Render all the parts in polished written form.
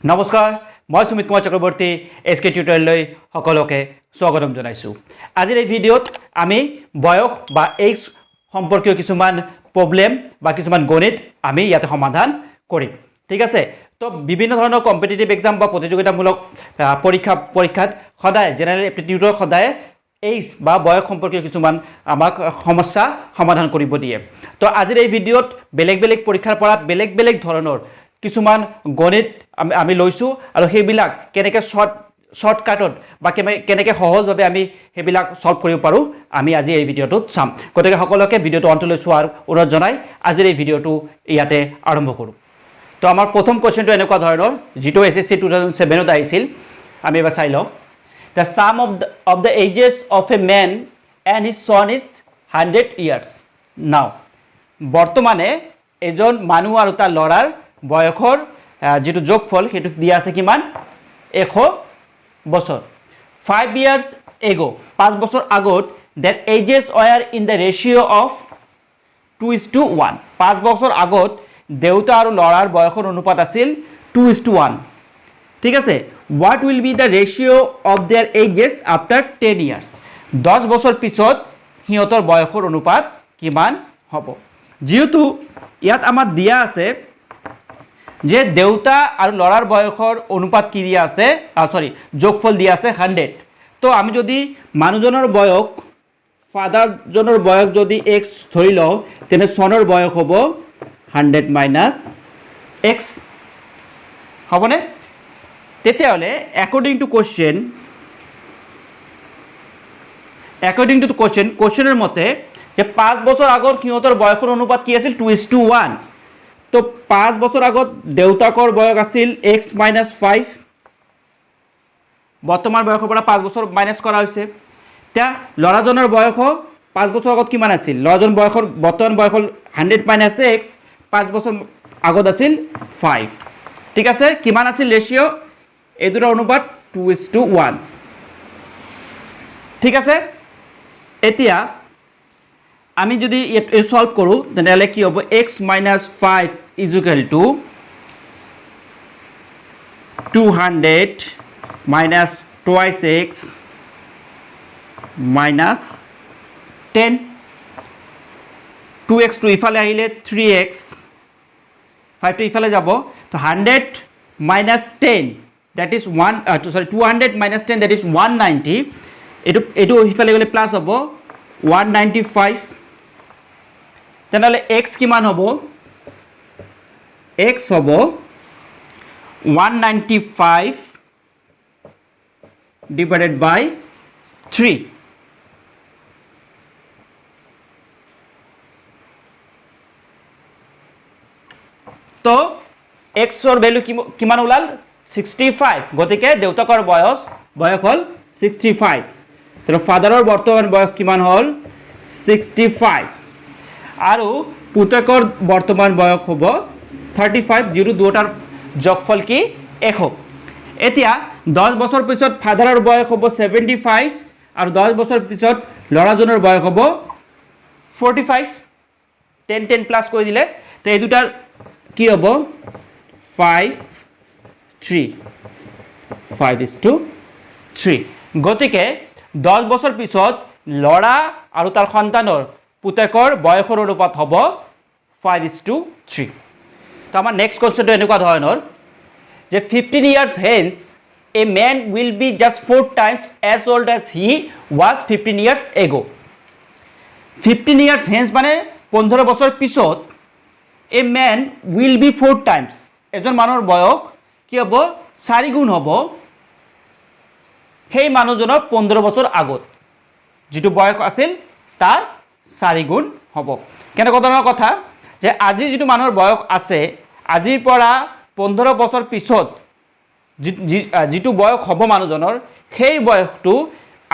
নমস্কাৰ মই সুমিত কুমাৰ চক্ৰৱৰ্তী এছকে টিউটৰিয়েললৈ সকলোকে স্বাগতম জনাইছোঁ। আজিৰ এই ভিডিঅ'ত আমি বয়স বা এইজ সম্পৰ্কীয় কিছুমান প্ৰব্লেম বা কিছুমান গণিত আমি ইয়াতে সমাধান কৰিম। ঠিক আছে, তো বিভিন্ন ধৰণৰ কম্পিটিটিভ এক্সাম বা প্ৰতিযোগিতামূলক পৰীক্ষাত সদায় জেনেৰেল এপ্টিটিউডৰ সদায় এইজ বা বয়স সম্পৰ্কীয় কিছুমান আমাক সমস্যা সমাধান কৰিব দিয়ে। তো আজিৰ এই ভিডিঅ'ত বেলেগ বেলেগ পৰীক্ষাৰ পৰা বেলেগ বেলেগ ধৰণৰ কিছুমান গণিত আমি লৈছোঁ আৰু সেইবিলাক কেনেকৈ শ্বৰ্টকাটত বা কেনেকৈ সহজভাৱে আমি সেইবিলাক সলভ কৰিব পাৰোঁ আমি আজি এই ভিডিঅ'টোত চাম। গতিকে সকলোকে ভিডিঅ'টো অন্তলৈ চোৱাৰ অনুৰোধ জনাই আজিৰ এই ভিডিঅ'টো ইয়াতে আৰম্ভ কৰোঁ। তো আমাৰ প্ৰথম কুৱেশ্যনটো এনেকুৱা ধৰণৰ, যিটো SSC 2007ত আহিছিল। আমি এবাৰ চাই লওঁ। The sum of the ages of a man and his son is 100 years. Now, বৰ্তমানে এজন মানুহ আৰু তাৰ ল'ৰাৰ বয়সৰ যেটো যোগফল হেতু দিয়া আছে কিমান 100 বছৰ। 5 years ago 5 বছৰ আগত their ages were in the ratio of 2:1. 5 বছৰ আগত দেউতা আৰু ল'ৰাৰ বয়সৰ অনুপাত আছিল 2:1। ঠিক আছে, what will be the ratio of their ages after 10 years? 10 বছৰ পিছত সিহঁতৰ বয়সৰ অনুপাত কিমান হ'ব? যেহেতু ইয়াত আমাৰ দিয়া আছে যে দেউতা আৰু ল'ৰাৰ বয়সৰ অনুপাত কি দিয়া আছে, যোগফল দিয়া আছে 100। তো আমি যদি মানুহজনৰ বয়স ফাদাৰজনৰ বয়স যদি x ধৰি লওঁ, তেনে সনৰ বয়স হ'ব 100 - x হ'বনে? তেতিয়াহ'লে according to কোৱেশ্যনৰ মতে যে 5 বছৰ আগত সিহঁতৰ বয়সৰ অনুপাত কি আছিল 2:1। তো 5 বছৰ আগত দেউতাকৰ বয়স আছিল x - 5। বৰ্তমান বয়সৰ পৰা 5 বছৰ মাইনাছ কৰা হৈছে। এতিয়া ল'ৰাজনৰ বয়স 5 বছৰ আগত কিমান আছিল? ল'ৰাজনৰ বয়সৰ বৰ্তমান বয়স 100 - x, 5 বছৰ আগত আছিল 5। ঠিক আছে, কিমান আছিল ৰেচিঅ'? এই দুটা অনুপাত 2:1। ঠিক আছে, এতিয়া আমি যদি সলভ কৰোঁ তেনেহ'লে কি হ'ব? x - 5 is equal to 200 minus twice x minus 10. 2x to ইফালে আহিলে 3x, 5 to ইফালে যাব। তো 100 minus 10 that is 200 minus 10 that is 190. এইটো ইফালে গ'লে প্লাছ হ'ব 195। তেনেহ'লে x কিমান হ'ব? x হ'ব 195 divided by 3। তো xৰ ভ্যালু কিমান ওলাল? 65। গতিকে দেউতাকৰ বয়স হ'ল 65। তো ফাদাৰৰ বৰ্তমান বয়স কিমান হ'ল? 65। আৰু পুতেকৰ বৰ্তমান বয়স হ'ব 35, যিটো দুটাৰ যোগফল কি 100। এতিয়া 10 বছৰ পিছত ফাদাৰৰ বয়স হ'ব 75 আৰু 10 বছৰ পিছত ল'ৰাজনৰ বয়স হ'ব 45। 10 প্লাছ কৰি দিলে তো এই দুটাৰ কি হ'ব? 5 to 3। গতিকে 10 বছৰ পিছত ল'ৰা আৰু তাৰ সন্তানৰ পুতেকৰ বয়সৰ অনুপাত হ'ব 5:3। তো আমাৰ নেক্সট কুৱেশ্যনটো এনেকুৱা ধৰণৰ যে 15 years hence a man will be just 4 times as old as he was 15 years ago. 15 years hence মানে 15 বছৰ পিছত a man will be 4 times, এজন মানুহৰ বয়স কি হ'ব? 4 গুণ হ'ব সেই মানুহজনৰ 15 বছৰ আগত যিটো বয়স আছিল তাৰ 4 গুণ হ'ব। কেনেকুৱা ধৰণৰ কথা যে আজি যিটো মানুহৰ বয়স আছে, আজিৰ পৰা 15 বছৰ পিছত যিটো বয়স হ'ব মানুহজনৰ, সেই বয়সটো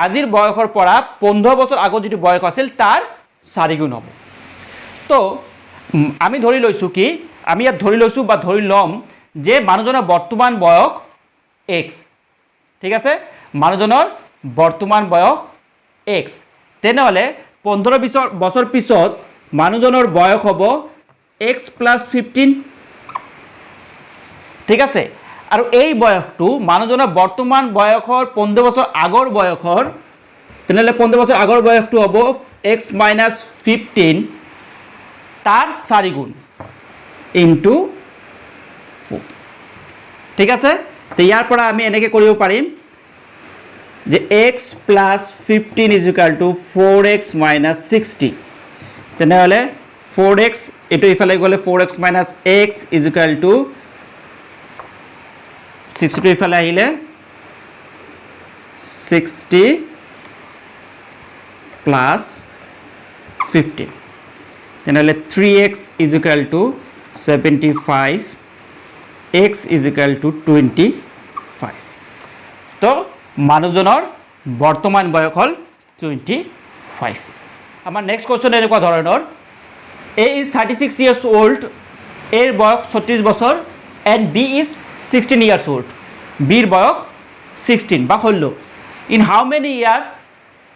আজিৰ বয়সৰ পৰা 15 বছৰ আগত যিটো বয়স আছিল তাৰ 4 গুণ হ'ব। তো আমি ধৰি লৈছোঁ কি, আমি ইয়াত ধৰি লৈছোঁ বা ধৰি ল'ম যে মানুহজনৰ বৰ্তমান বয়স x। ঠিক আছে, মানুহজনৰ বৰ্তমান বয়স x। তেনেহ'লে 15 বছৰ পিছত মানুহজনৰ বয়স হ'ব x + 15। ঠিক আছে, আৰু এই বয়সটো মানুহজনৰ বৰ্তমান বয়সৰ 15 বছৰ আগৰ বয়সৰ তেনেহ'লে 15 বছৰ আগৰ বয়সটো হ'ব x - 15 তাৰ 4 গুণ ইনটু 4 ঠিক আছে তো ইয়াৰ পৰা আমি এনেকৈ কৰিব পাৰিম যে x + 15 = 4x - 60 তেনেহ'লে 4x এটো ইফালে গ'লে 4x - x = 60 ইফালে আহিলে 60 + 15 তেনেহ'লে 3x = 75 x = 25 তো মানুহজনৰ বৰ্তমান বয়স হ'ল 25 আমাৰ নেক্সট কোৱেশ্চন এনেকুৱা ধৰণৰ A is 36 years old এর বয়স 36 বছর and B is 16 years old বির বয়স 16 বা 16 in how many years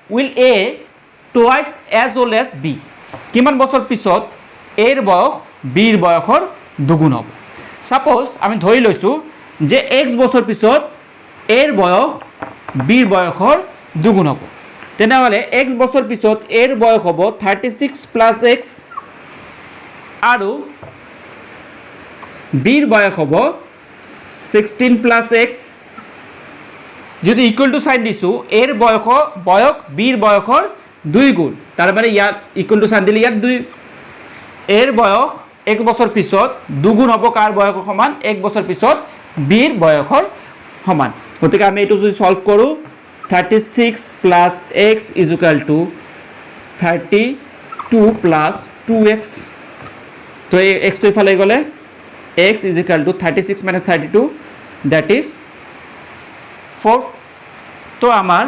will A twice as old as B কিমান বছর পিছত এর বয়স বির বয়সৰ দুগুণ হ'ব সাপোজ আমি ধৰি লৈছো যে x বছৰ পিছত এৰ বয়স বিৰ বয়সৰ দুগুণ হ'ব তেনেহলে x বছৰ পিছত এৰ বয়স হ'ব 36 + x আৰু বিৰ বয়স হ'ব 16 + x যদি ইকুয়াল টু সাইন দিছো এর বয়স বিৰ বয়সৰ 2 গুণ তাৰ মানে ইয়াত ইকুয়াল টু সাইন দিলে ইয়াত 2 এৰ বয়স 1 বছৰ পিছত দুগুণ হ'ব কাৰ বয়সৰ সমান 1 বছৰ পিছত বিৰ বয়সৰ সমান গতিকে আমি এটো যদি সলভ কৰো 36 + x = 32 + 2x তো এই x তো ইফালে গ'লে x = 36 - 32 that is 4 তো আমাৰ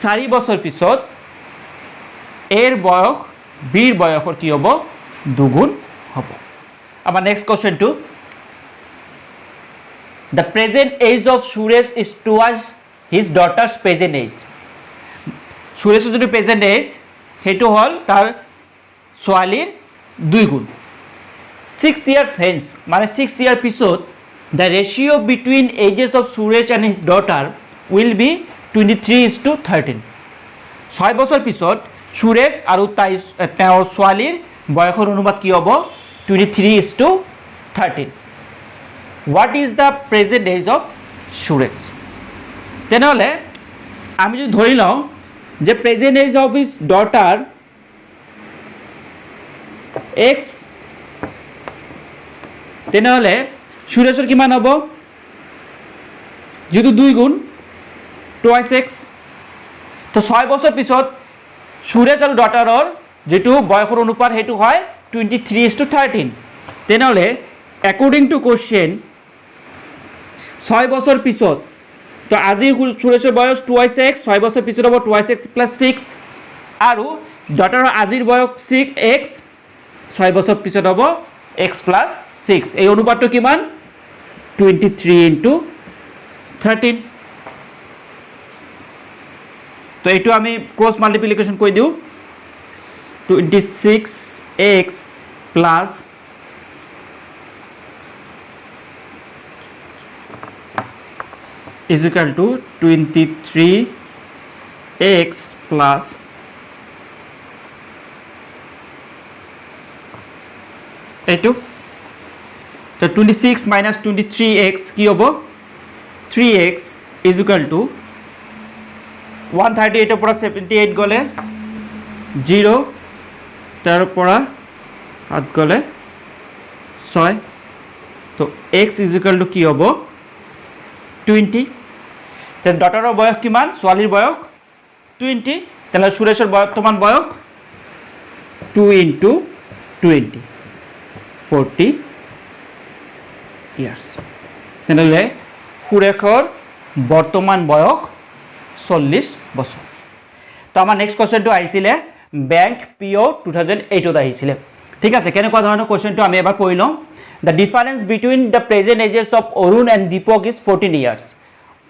4 বছৰ পিছত এৰ বয়স বিৰ বয়সৰ কি হ'ব দুগুণ হ'ব আমাৰ next question two The present age of Suresh is twice his daughter's present age সুৰেশৰ যদি প্ৰেজেন্ট এজ হেতু হল তাৰ ছোৱালীৰ 2 গুণ 6 years hence মানে 6 year পিছত the ratio between ages of Suresh and his daughter will be 23:13 6 বছৰ পিছত সুৰেশ আৰু তেওঁৰ ছোৱালীৰ বয়সৰ অনুপাত কি হ'ব 23:13 what is the present age of Suresh তেনেহলে আমি যদি ধৰি লওঁ যে present age of his daughter x তেনেহলে সুৰেশৰ কিমান হ'ব যেটো 2 গুণ টুৱাইস x তো 6 বছৰ পিছত সুৰেশ আৰু ডটাৰৰ যেটো বয়সৰ অনুপাত হেতু হয় 23:13 তেনেহলে according to question 6 বছৰ পিছত তো আজি সুৰেশৰ বয়স টুৱাইস x 6 বছৰ পিছত হ'ব টুৱাইস x + 6 আৰু ডটাৰৰ আজিৰ বয়স 6x 6 বছৰ পিছত হ'ব x + 6 এই অনুপাতটো কিমান 23:13 তো এইটো আমি ক্ৰছ মাল্টিপ্লিকেশন কৰি দিও 26x plus is equal to 23x plus এইটো তো 26 minus 23x কি হ'ব 3x is equal to 138 এর পৰা 78 গলে 0 তাৰ পৰা 7 গলে 6 তো x is equal to কি হ'ব 20 তেন ডটাৰৰ বয়স কিমান ছোৱালীৰ বয়স 20 তেন সুৰেশৰ বৰ্তমান বয়স 2 * 20 40 years তেনেহলে সুৰেশৰ বৰ্তমান বয়স 40 বছৰ তো আমাৰ নেক্সট কোৱেশ্চনটো আহিছিলে ব্যাংক পিও 2008 আহিছিলে ঠিক আছে কেনেকুৱা ধৰণৰ কোৱেশ্চনটো আমি এবাৰ পঢ়ি লওঁ The difference between the present ages of Arun and Deepak is 14 years.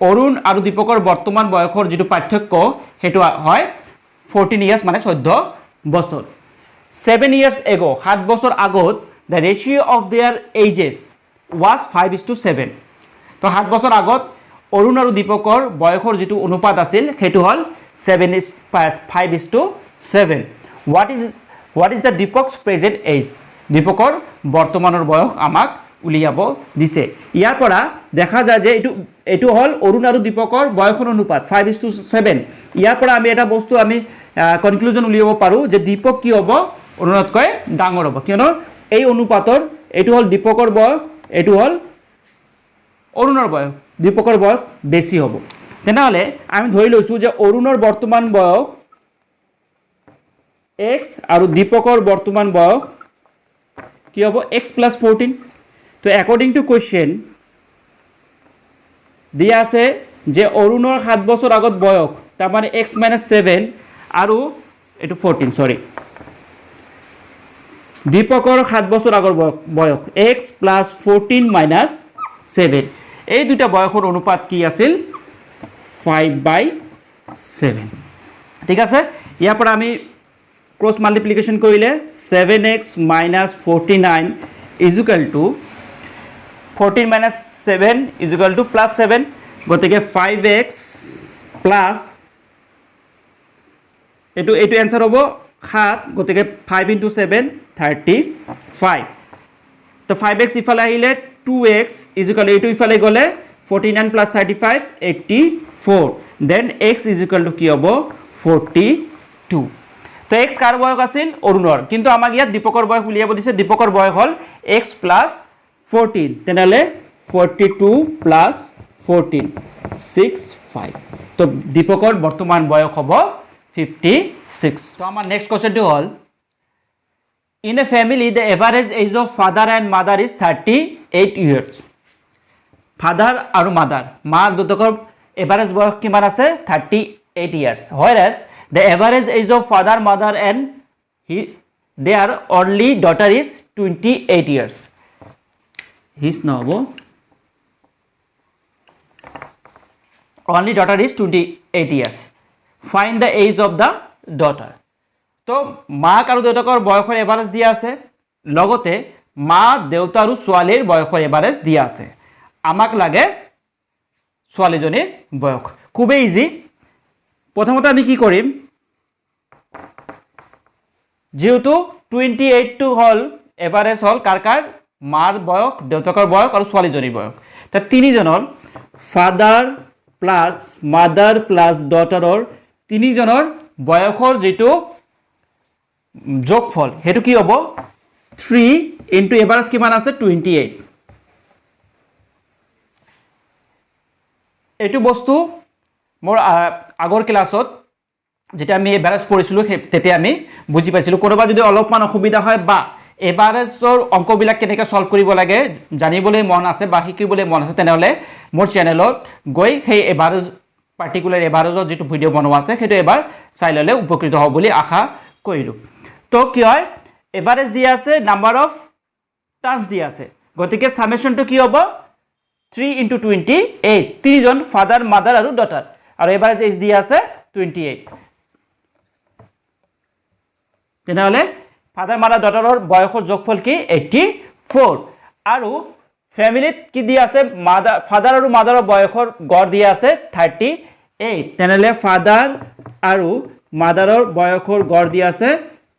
Arun আৰু Deepakৰ বৰ্তমান বয়সৰ যেটো পাৰ্থক্য হেতু হয় 14 years মানে 14 বছৰ 7 years ago 7 বছৰ আগত the ratio of their ages was 5:7 তো 7 বছৰ আগত অৰুণ আৰু দীপকৰ বয়সৰ যেটো অনুপাত আছিল সেইটো হল 7:5:7 what is the Deepak's present age দীপকৰ বৰ্তমানৰ বয়স আমাক উলিয়াব দিছে ইয়াৰ পৰা দেখা যায় যে এটো হল অৰুণ আৰু দীপকৰ বয়সৰ অনুপাত 5:7 ইয়াৰ পৰা আমি এটা বস্তু আমি কনক্লুজন উলিয়াব পাৰো যে দীপক কি হ'ব অৰুণতকৈ ডাঙৰ হ'ব কিয়নো এই অনুপাতৰ এটো হল দীপকৰ বয়স এটো হল অৰুণৰ বয়স দীপকৰ বয়স বেছি হ'ব তেনেহলে আমি ধৰি লৈছো যে অৰুণৰ বৰ্তমান বয়স x আৰু দীপকৰ বৰ্তমান বয়স কি হ'ব x + 14 তো অ্যাকৰ্ডিং টু কোয়েশ্চন দিয়া আছে যে অৰুণৰ 7 বছৰ আগত বয়স তাৰ মানে x - 7 আৰু এটো 14 সৰি দীপকৰ 7 বছৰ আগৰ বয়স x + 14 - 7 এই দুটা বয়সৰ অনুপাত কি আছিল 5/7 ঠিক আছে ইয়াৰ পৰা আমি ক্ৰস মাল্টিপ্লিকেশন কৰিলে 7x - 49 = 14 - 7 = +7 গতিকে 5x প্লাস এটো आंसर হ'ব 7 গতিকে 5 * 7 35 তো 5x ইফালে আহিলে 2x = এটো ইফালে গলে 49 + 35 84 দেন x = কি হ'ব 42 তো x কাৰ বয়স আছিল অৰুণৰ কিন্তু আমাক ইয়াত দীপকৰ বয়স উলিয়াব দিছে দীপকৰ বয়স হল x + 14 তেনেহলে 42 + 14 65 তো দীপকৰ বৰ্তমান বয়স হ'ব 56 তো আমাৰ নেক্সট কোৱেশ্চনটো হল in a family the average age of father and mother is 38 years father আৰু mother মা দুজনৰ এভাৰেজ বয়স কিমান আছে 38 years whereas the average age of father mother and their only daughter is 28 years his novo only daughter is 28 years find the age of the daughter তো মাক আৰু দেউতাকৰ বয়সৰ এভাৰেজ দিয়া আছে লগতে মা দেউতা আৰু ছোৱালীৰ বয়সৰ এভাৰেজ দিয়া আছে আমাক লাগে ছোৱালীজনীৰ বয়স খুবেই ইজি প্ৰথমতে আমি কি কৰিম যেহেতু 28 টো হল এভাৰেজ হল কাৰ মাৰ বয়স দেউতাকৰ বয়স আৰু ছোৱালীজনীৰ বয়স তা তিনিজনৰ ফাদাৰ প্লাস মাদাৰ প্লাস ডটাৰৰ তিনিজনৰ বয়সৰ যেটো যোগফল হেতু কি হ'ব 3 ইনটু এভাৰেজ কিমান আছে 28 এটু বস্তু মোৰ আগৰ ক্লাছত যেটা আমি এভাৰেজ পঢ়িছিলো তেতে আমি বুজি পাইছিলো কোনোবা যদি অলপমান অসুবিধা হয় বা এভাৰেজৰ অংকবিলাক কেনেকৈ সলভ কৰিব লাগে জানিবলৈ মন আছে বা শিকিবলৈ মন আছে তেনেহলে মোৰ চেনেলত গৈ সেই এভাৰেজ পাৰ্টিকুলাৰ এভাৰেজৰ যেটো ভিডিও বনোৱা আছে সেইটো এবাৰ চাই ললে উপকৃত হ'ব বুলি আশা কৰিলো তো কি হয় এভাৰেজ দিয়া আছে নাম্বাৰ অফ টাৰ্মস দিয়া আছে গতিকে সামেশনটো কি হ'ব 3 * 28 তিনিজন ফাদাৰ মাদাৰ আৰু ডটাৰ আৰু এভাৰেজ এজ দিয়া আছে 28 তেনেহলে ফাদাৰ মাদাৰ ডটাৰৰ বয়সৰ যোগফল কি 84 আৰু ফ্যামিলিত কি দিয়া আছে ফাদাৰ আৰু মাদাৰৰ বয়সৰ গড় দিয়া আছে 38 তেনেহলে ফাদাৰ আৰু মাদাৰৰ বয়সৰ গড় দিয়া আছে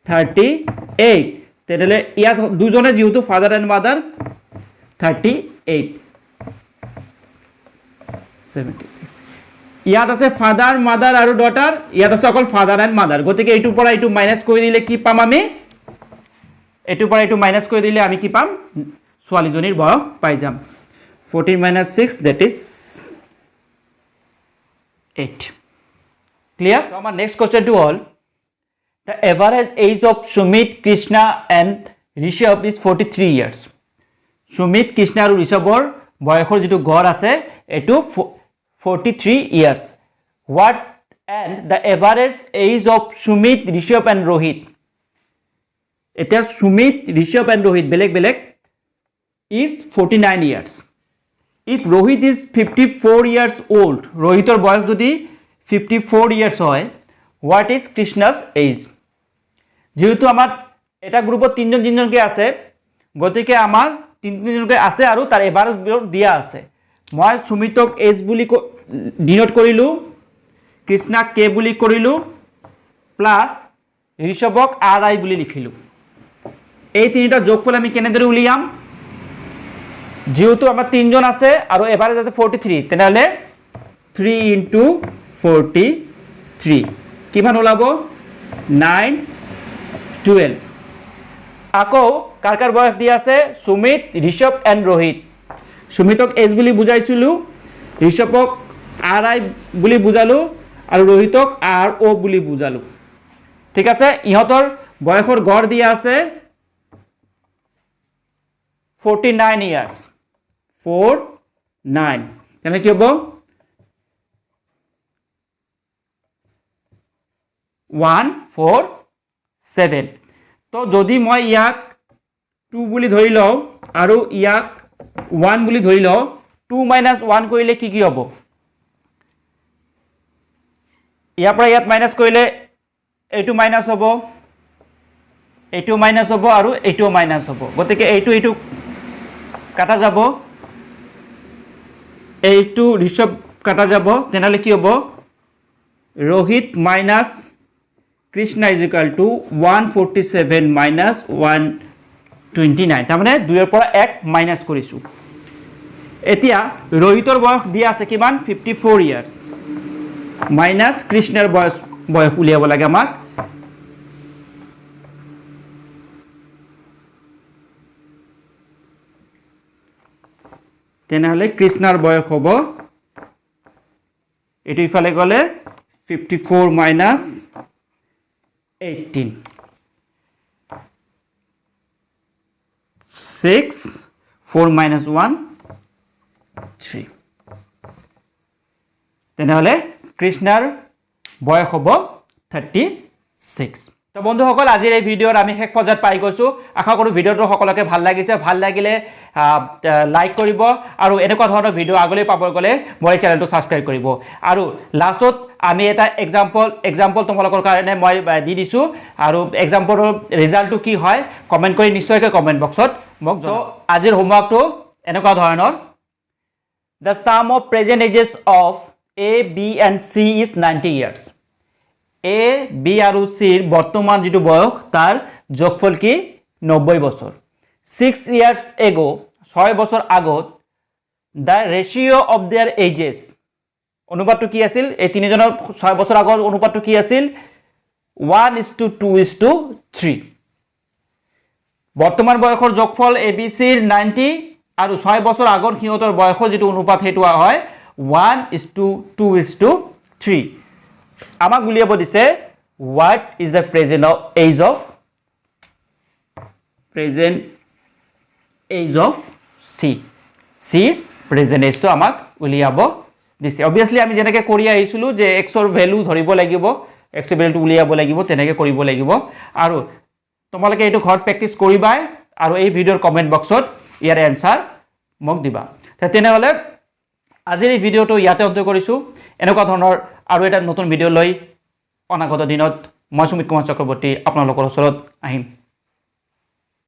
38 তেনেহলে ইয়াত দুজনে যেহেতু ফাদাৰ এন্ড মাদাৰ 38 76 ইয়াত আছে ফাদাৰ মাদাৰ আৰু ডটাৰ ইয়াত আছে অকল ফাদাৰ এন্ড মাদাৰ গতিকে এইটোৰ পৰা এইটো মাইনাস কৰি দিলে কি পাম আমি এইটোৰ পৰা এইটো মাইনাস কৰি দিলে আমি কি পাম ছোৱালীজনীৰ বয়স পাই যাম 14 - 6 that is 8 clear so our next question to all the average age of Sumit Krishna and Rishabh is 43 years Sumit Krishna আৰু ঋষভৰ বয়সৰ যেটো গড় আছে এটো 43 years what and the average age of Sumit Rishabh and Rohit এটা Sumit Rishabh and Rohit বেলেগ is 49 years if Rohit is 54 years old Rohitor বয়স যদি 54 years হয় what is Krishna's age যেহেতু আমার এটা গ্রুপত তিনজনকে আছে গতিকে আমার তিনজনকে আছে আৰু তাৰ এভাৰেজ দিয়া আছে মই সুমিতক H বুলি ডিনোট কৰিলোঁ, কৃষ্ণাক K বুলি কৰিলোঁ, প্লাছ ঋষভক RI বুলি লিখিলোঁ। এই তিনিটা যোগফল আমি কেনেদৰে উলিয়াম? যেহেতু আমাৰ তিনিজন আছে আৰু এভাৰেজ আছে 43, তেনেহ'লে 3 into 43 কিমান ওলাব? 9, 12। আকৌ কাৰ কাৰ বয়স দিয়া আছে? সুমিত, ঋষভ এণ্ড ৰোহিত। সুমিতক H বুলি বুজাইছিলোঁ, ঋষভক RI বুলি বুজালোঁ আৰু ৰোহিতক RO বুলি বুজালোঁ। ঠিক আছে, ইহঁতৰ বয়সৰ গড় দিয়া আছে 49 years, 49, তেনে কি হ'ব? 147। তো যদি মই ইয়াক 2 বুলি ধৰি লওঁ আৰু ইয়াক 1 বুলি ধৰি লওঁ, 2 - 1 কৰিলে কি হ'ব? ইয়াৰ পৰা ইয়াত মাইনাছ কৰিলে এইটো মাইনাছ হ'ব, এইটো মাইনাছ হ'ব আৰু এইটো মাইনাছ হ'ব। গতিকে এইটো কাটা যাব, এইটো ঋষভ কাটা যাব, তেনেহ'লে কি হ'ব? Rohit minus Krishna is equal to 147 minus 129। তাৰমানে 2ৰ পৰা 1 মাইনাছ কৰিছোঁ। এতিয়া ৰোহিতৰ বয়স দিয়া আছে কিমান? 54 years মাইনাছ কৃষ্ণাৰ বয়স উলিয়াব লাগে আমাক। তেনেহ'লে কৃষ্ণাৰ বয়স হ'ব, এইটো ইফালে গ'লে 54 মাইনাছ 18, 6, 4 minus 1, 3। তেনেহ'লে কৃষ্ণাৰ বয়স হ'ব 36। তো বন্ধুসকল, আজিৰ এই ভিডিঅ'ত আমি শেষ পৰ্যায়ত পাই গৈছোঁ। আশা কৰোঁ ভিডিঅ'টো সকলোকে ভাল লাগিছে। ভাল লাগিলে লাইক কৰিব আৰু এনেকুৱা ধৰণৰ ভিডিঅ' আগলৈ পাবলৈ গ'লে মোৰ এই চেনেলটো ছাবস্ক্ৰাইব কৰিব। আৰু লাষ্টত আমি এটা এক্সাম্পল তোমালোকৰ কাৰণে মই দি দিছোঁ, আৰু এক্সাম্পলৰ ৰিজাল্টটো কি হয় কমেণ্ট কৰি নিশ্চয়কৈ কমেণ্ট বক্সত মোক জনাব। আজিৰ হোমৱৰ্কটো এনেকুৱা ধৰণৰ: the sum of present ages of A, B and C is 90 years. A, B আৰু Cৰ বৰ্তমান যিটো বয়স তাৰ যোগফল কি? 90 বছৰ। 6 years ago, 6 বছৰ আগত, the ratio of their ages, অনুপাতটো কি আছিল? এই তিনিজনৰ 6 বছৰ আগৰ অনুপাতটো কি আছিল? 1:2:3। বৰ্তমান বয়সৰ যোগফল ABCৰ 90 আৰু 6 বছৰ আগৰ সিহঁতৰ বয়সৰ যিটো অনুপাত সেইটো হয় 1:2:3। আমাক উলিয়াব দিছে what is the present age of C। Cৰ প্ৰেজেণ্ট এজটো আমাক উলিয়াব দিছে। অবভিয়াছলি আমি যেনেকৈ কৰি আহিছিলোঁ যে এক্সৰ ভেলু ধৰিব লাগিব, এক্সৰ ভেলুটো উলিয়াব লাগিব, তেনেকৈ কৰিব লাগিব। আৰু তোমালোকে এইটো ঘৰত প্ৰেক্টিছ কৰিবাই আৰু এই ভিডিঅ'ৰ কমেণ্ট বক্সত ইয়াৰ এনচাৰ মোক দিবা। তেনেহ'লে আজিৰ এই ভিডিঅ'টো ইয়াতে অন্ত কৰিছোঁ। এনেকুৱা ধৰণৰ আৰু এটা নতুন ভিডিঅ' লৈ অনাগত দিনত মই সুমিত কুমাৰ চক্ৰৱৰ্তী আপোনালোকৰ ওচৰত আহিম।